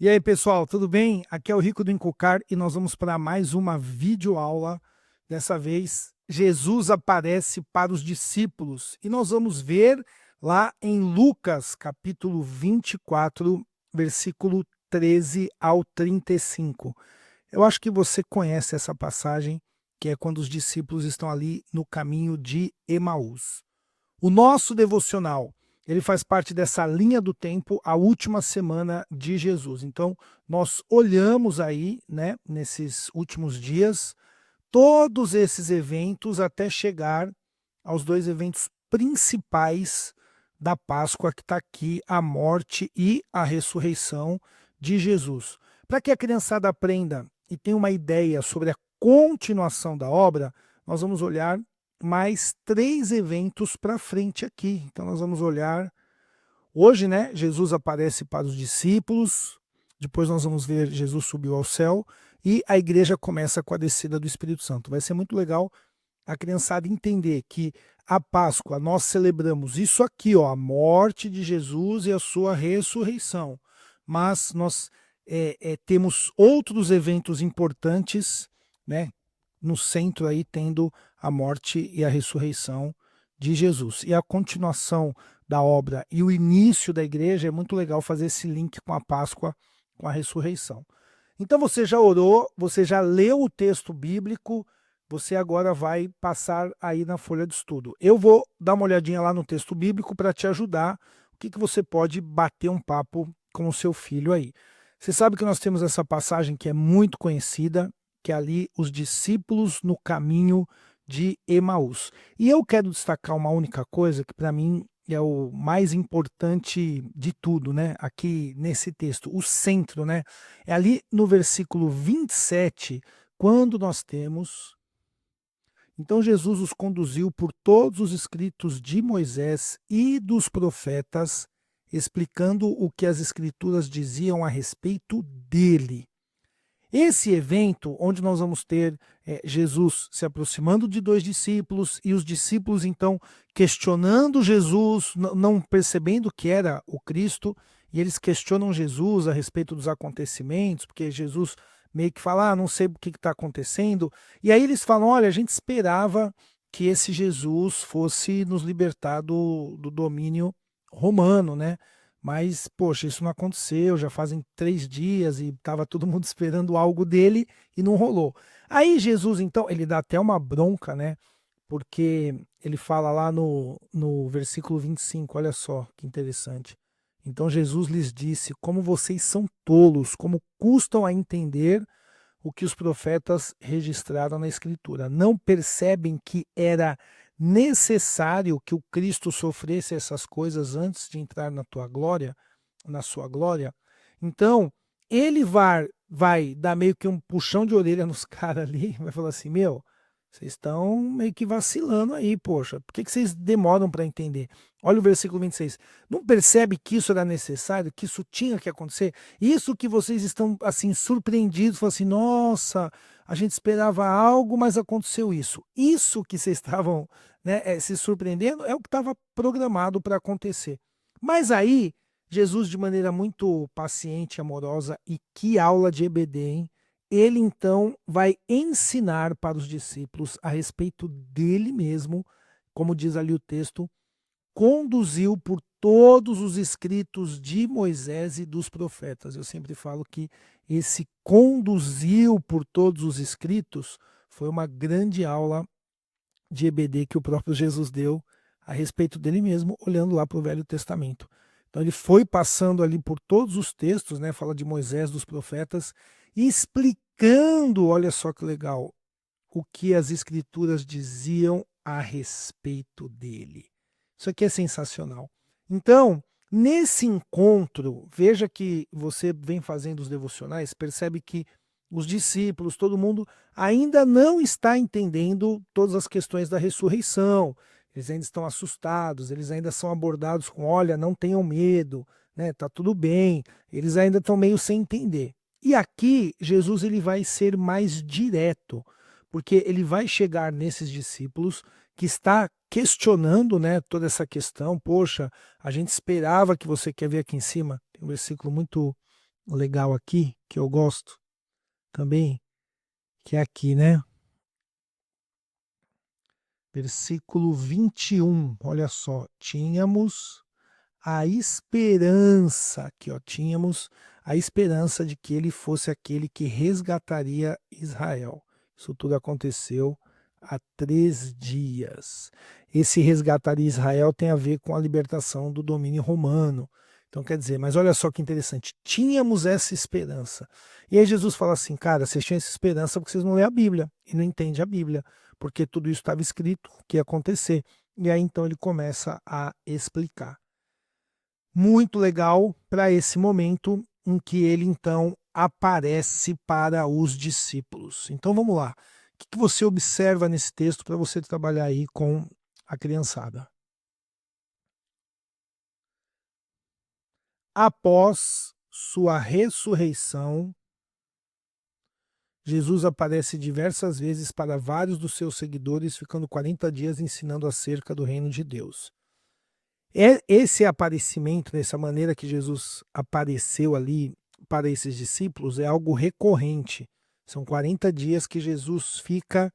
E aí, pessoal, tudo bem? Aqui é o Rico do Encocar e nós vamos para mais uma videoaula. Dessa vez, Jesus aparece para os discípulos e nós vamos ver lá em Lucas, capítulo 24, versículo 13 ao 35. Eu acho que você conhece essa passagem, que é quando os discípulos estão ali no caminho de Emaús. O nosso devocional, ele faz parte dessa linha do tempo, a última semana de Jesus. Então, nós olhamos aí, né, nesses últimos dias, todos esses eventos até chegar aos dois eventos principais da Páscoa, que está aqui, a morte e a ressurreição de Jesus. Para que a criançada aprenda e tenha uma ideia sobre a continuação da obra, nós vamos olhar mais três eventos para frente aqui. Então nós vamos olhar hoje, né? Jesus aparece para os discípulos, depois nós vamos ver Jesus subiu ao céu e a igreja começa com a descida do Espírito Santo. Vai ser muito legal a criançada entender que a Páscoa nós celebramos isso aqui, ó, a morte de Jesus e a sua ressurreição. Mas nós temos outros eventos importantes, né? No centro aí tendo a morte e a ressurreição de Jesus. E a continuação da obra e o início da igreja é muito legal fazer esse link com a Páscoa, com a ressurreição. Então você já orou, você já leu o texto bíblico, você agora vai passar aí na folha de estudo. Eu vou dar uma olhadinha lá no texto bíblico para te ajudar. O que você pode bater um papo com o seu filho aí. Você sabe que nós temos essa passagem que é muito conhecida, que é ali os discípulos no caminho de Emaús. E eu quero destacar uma única coisa que para mim é o mais importante de tudo, né? Aqui nesse texto, o centro, né? É ali no versículo 27, quando nós temos. Então Jesus os conduziu por todos os escritos de Moisés e dos profetas, explicando o que as escrituras diziam a respeito dele. Esse evento, onde nós vamos ter Jesus se aproximando de dois discípulos e os discípulos então questionando Jesus, não percebendo que era o Cristo, e eles questionam Jesus a respeito dos acontecimentos, porque Jesus meio que fala, não sei o que está acontecendo, e aí eles falam, olha, a gente esperava que esse Jesus fosse nos libertar do domínio romano, né? Mas, poxa, isso não aconteceu, já fazem 3 dias e estava todo mundo esperando algo dele e não rolou. Aí Jesus, então, ele dá até uma bronca, né? Porque ele fala lá no versículo 25, olha só que interessante. Então Jesus lhes disse, como vocês são tolos, como custam a entender o que os profetas registraram na Escritura. Não percebem que era necessário que o Cristo sofresse essas coisas antes de entrar na tua glória, na sua glória? Então, ele vai dar meio que um puxão de orelha nos caras ali, vai falar assim, meu, vocês estão meio que vacilando aí, poxa. Por que vocês demoram para entender? Olha o versículo 26. Não percebe que isso era necessário, que isso tinha que acontecer? Isso que vocês estão assim surpreendidos, falam assim, nossa, a gente esperava algo, mas aconteceu isso. Isso que vocês estavam, né, se surpreendendo é o que estava programado para acontecer. Mas aí, Jesus, de maneira muito paciente e amorosa, e que aula de EBD, hein? Ele então vai ensinar para os discípulos a respeito dele mesmo, como diz ali o texto, conduziu por todos os escritos de Moisés e dos profetas. Eu sempre falo que esse conduziu por todos os escritos foi uma grande aula de EBD que o próprio Jesus deu a respeito dele mesmo, olhando lá para o Velho Testamento. Então ele foi passando ali por todos os textos, né? Fala de Moisés, dos profetas, e explicando, olha só que legal, o que as escrituras diziam a respeito dele. Isso aqui é sensacional. Então, nesse encontro, veja que você vem fazendo os devocionais, percebe que os discípulos, todo mundo, ainda não está entendendo todas as questões da ressurreição. Eles ainda estão assustados, eles ainda são abordados com, olha, não tenham medo, né? Tá tudo bem. Eles ainda estão meio sem entender. E aqui Jesus ele vai ser mais direto, porque ele vai chegar nesses discípulos que está questionando, né, toda essa questão. Poxa, a gente esperava que você quer ver aqui em cima, tem um versículo muito legal aqui, que eu gosto também, que é aqui, né? Versículo 21, olha só, tínhamos a esperança, aqui ó, tínhamos a esperança de que ele fosse aquele que resgataria Israel. Isso tudo aconteceu há 3 dias. Esse resgataria Israel tem a ver com a libertação do domínio romano. Então quer dizer, mas olha só que interessante, tínhamos essa esperança. E aí Jesus fala assim, cara, vocês tinham essa esperança porque vocês não lêem a Bíblia e não entendem a Bíblia, porque tudo isso estava escrito, o que ia acontecer. E aí então ele começa a explicar. Muito legal para esse momento em que ele então aparece para os discípulos. Então vamos lá. O que você observa nesse texto para você trabalhar aí com a criançada? Após sua ressurreição, Jesus aparece diversas vezes para vários dos seus seguidores, ficando 40 dias ensinando acerca do reino de Deus. Esse aparecimento, dessa maneira que Jesus apareceu ali para esses discípulos, é algo recorrente. São 40 dias que Jesus fica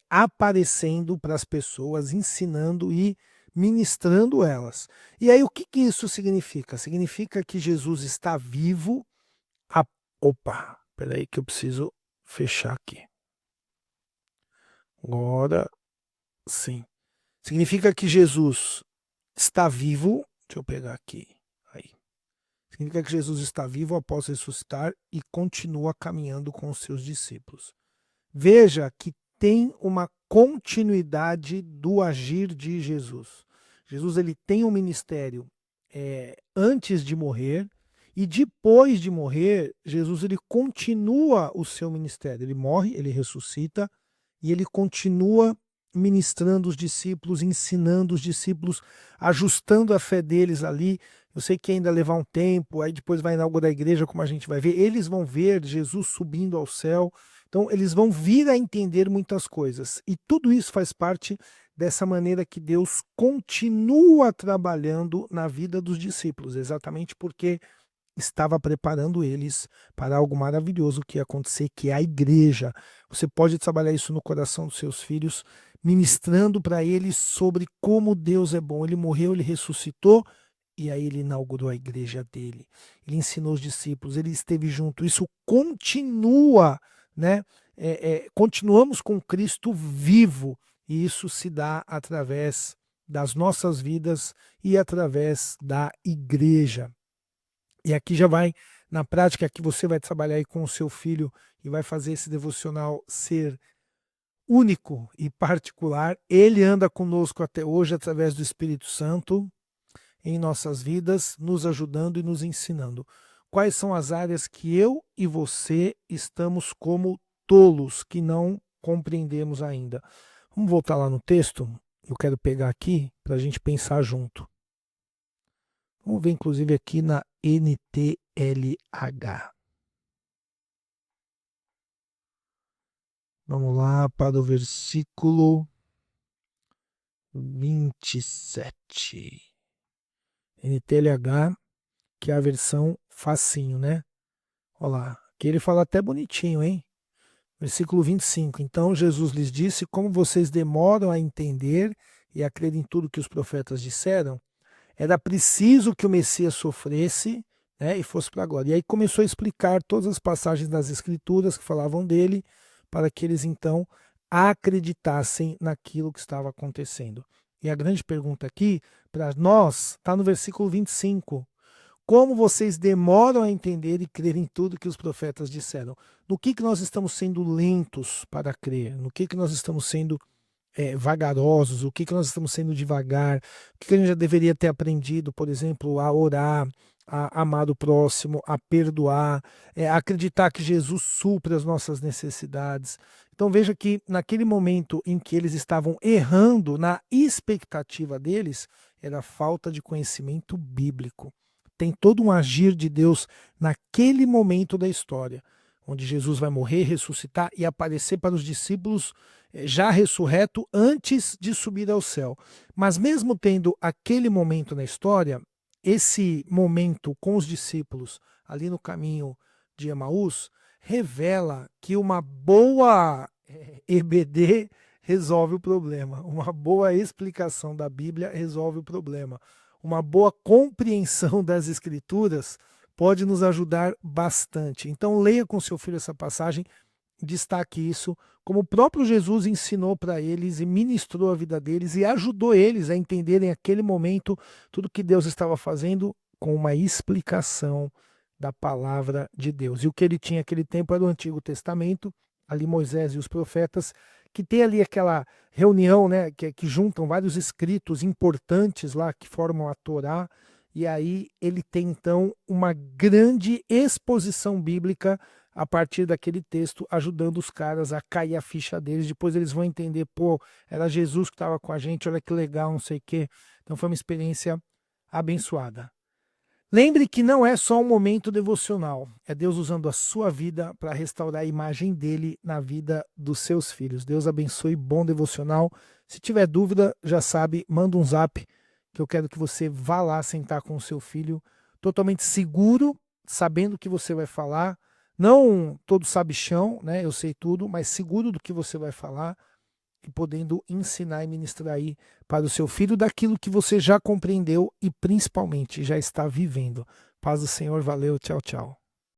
aparecendo para as pessoas, ensinando e ministrando elas. E aí o que isso significa? Significa que Jesus está vivo. A... Opa, peraí que eu preciso fechar aqui. Agora sim. Significa que Jesus está vivo. Deixa eu pegar aqui. Aí. Significa que Jesus está vivo após ressuscitar e continua caminhando com os seus discípulos. Veja que tem uma continuidade do agir de Jesus. Jesus ele tem um ministério antes de morrer e depois de morrer, Jesus ele continua o seu ministério. Ele morre, ele ressuscita e ele continua ministrando os discípulos, ensinando os discípulos, ajustando a fé deles ali. Eu sei que ainda levar um tempo, aí depois vai inaugurar a igreja, como a gente vai ver. Eles vão ver Jesus subindo ao céu. Então, eles vão vir a entender muitas coisas. E tudo isso faz parte dessa maneira que Deus continua trabalhando na vida dos discípulos, exatamente porque estava preparando eles para algo maravilhoso que ia acontecer, que é a igreja. Você pode trabalhar isso no coração dos seus filhos, ministrando para eles sobre como Deus é bom. Ele morreu, ele ressuscitou, e aí ele inaugurou a igreja dele. Ele ensinou os discípulos, ele esteve junto. Isso continua, né? Continuamos com Cristo vivo, e isso se dá através das nossas vidas e através da igreja. E aqui já vai, na prática, que você vai trabalhar aí com o seu filho e vai fazer esse devocional ser único e particular. Ele anda conosco até hoje através do Espírito Santo em nossas vidas, nos ajudando e nos ensinando. Quais são as áreas que eu e você estamos como tolos, que não compreendemos ainda? Vamos voltar lá no texto? Eu quero pegar aqui para a gente pensar junto. Vamos ver, inclusive, aqui na NTLH. Vamos lá para o versículo 27. NTLH, que é a versão facinho, né? Olha lá, aqui ele fala até bonitinho, hein? Versículo 25. Então Jesus lhes disse: como vocês demoram a entender e a crer em tudo que os profetas disseram, era preciso que o Messias sofresse, né, e fosse para a glória. E aí começou a explicar todas as passagens das Escrituras que falavam dele, para que eles então acreditassem naquilo que estava acontecendo. E a grande pergunta aqui, para nós, está no versículo 25. Como vocês demoram a entender e crer em tudo que os profetas disseram? No que nós estamos sendo lentos para crer? No que nós estamos sendo vagarosos? O que nós estamos sendo devagar? O que a gente já deveria ter aprendido, por exemplo, a orar, a amar o próximo, a perdoar, a acreditar que Jesus supre as nossas necessidades. Então veja que naquele momento em que eles estavam errando na expectativa deles, era falta de conhecimento bíblico. Tem todo um agir de Deus naquele momento da história, onde Jesus vai morrer, ressuscitar e aparecer para os discípulos já ressurreto antes de subir ao céu. Mas mesmo tendo aquele momento na história, esse momento com os discípulos ali no caminho de Emaús, revela que uma boa EBD resolve o problema. Uma boa explicação da Bíblia resolve o problema. Uma boa compreensão das Escrituras pode nos ajudar bastante. Então, leia com seu filho essa passagem, destaque isso, como o próprio Jesus ensinou para eles e ministrou a vida deles e ajudou eles a entenderem naquele momento tudo que Deus estava fazendo com uma explicação da palavra de Deus. E o que ele tinha naquele tempo era o Antigo Testamento, ali Moisés e os profetas, que tem ali aquela reunião, né, que juntam vários escritos importantes lá que formam a Torá, e aí ele tem então uma grande exposição bíblica a partir daquele texto, ajudando os caras a cair a ficha deles. Depois eles vão entender, pô, era Jesus que estava com a gente, olha que legal, não sei o quê. Então foi uma experiência abençoada. Lembre que não é só um momento devocional, é Deus usando a sua vida para restaurar a imagem dele na vida dos seus filhos. Deus abençoe, bom devocional. Se tiver dúvida, já sabe, manda um zap, que eu quero que você vá lá sentar com o seu filho, totalmente seguro, sabendo o que você vai falar, não todo sabichão, né? Eu sei tudo, mas seguro do que você vai falar e podendo ensinar e ministrar aí para o seu filho daquilo que você já compreendeu e principalmente já está vivendo. Paz do Senhor, valeu, tchau, tchau.